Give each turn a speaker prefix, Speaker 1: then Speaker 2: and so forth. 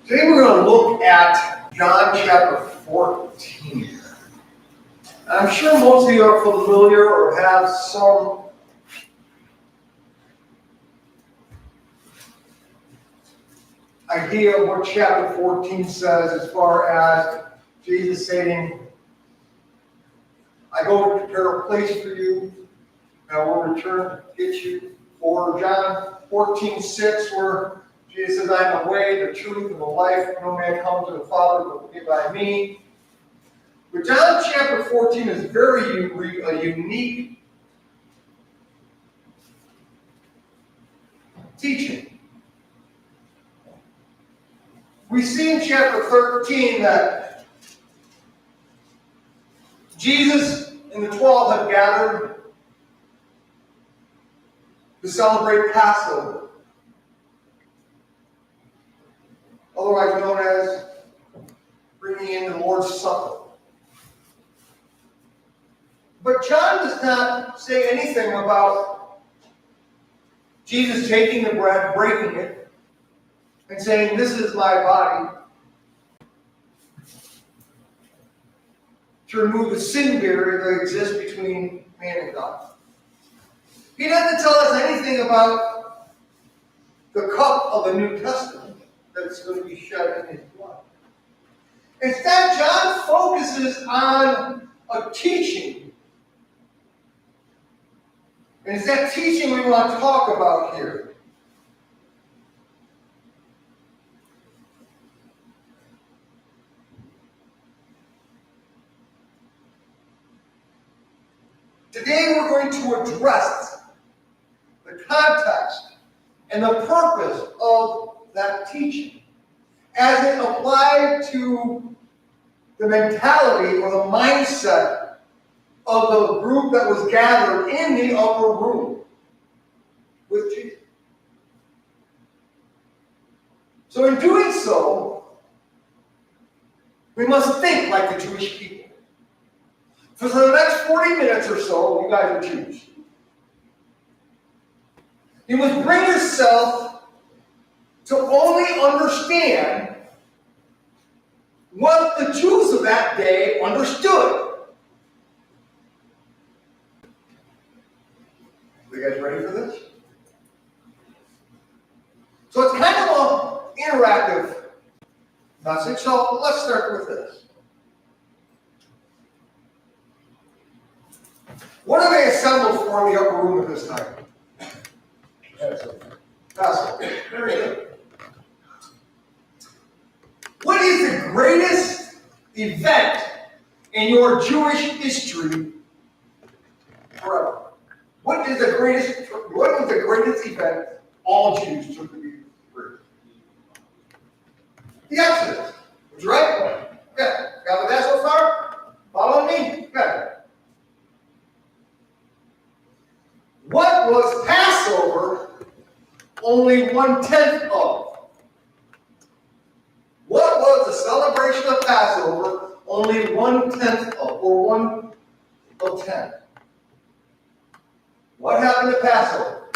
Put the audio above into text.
Speaker 1: Today we're going to look at John chapter 14. I'm sure most of you are familiar or have some idea of what chapter 14 says as far as Jesus saying, I go to prepare a place for you, and I will return to get you. Or John 14:6, where Jesus says, I am the way, the truth, and the life. No man comes to the Father but by me. But John chapter 14 is a unique teaching. We see in chapter 13 that Jesus and the 12 have gathered to celebrate Passover, otherwise known as bringing in the Lord's Supper. But John does not say anything about Jesus taking the bread, breaking it, and saying, this is my body, to remove the sin barrier that exists between man and God. He doesn't tell us anything about the cup of the New Testament that's going to be shed in his blood. Instead, John focuses on a teaching. And it's that teaching we want to talk about here. Today we're going to address the context and the purpose of that teaching as it applied to the mentality or the mindset of the group that was gathered in the upper room with Jesus. So in doing so, we must think like the Jewish people. For the next 40 minutes or so, you guys are Jews. You must bring yourself to only understand what the Jews of that day understood. Are you guys ready for this? So it's kind of an interactive message, so let's start with this. What are they assembled for in the upper room at this time? Passover. Very good. What is the greatest event in your Jewish history forever? What was the greatest event all Jews took to be through? The Exodus. Would you right? Yeah. Got that so far? Follow me? Okay. What was Passover only 1/10 of? What was the celebration of Passover only 1/10 of, or 1 of 10? What happened to Passover?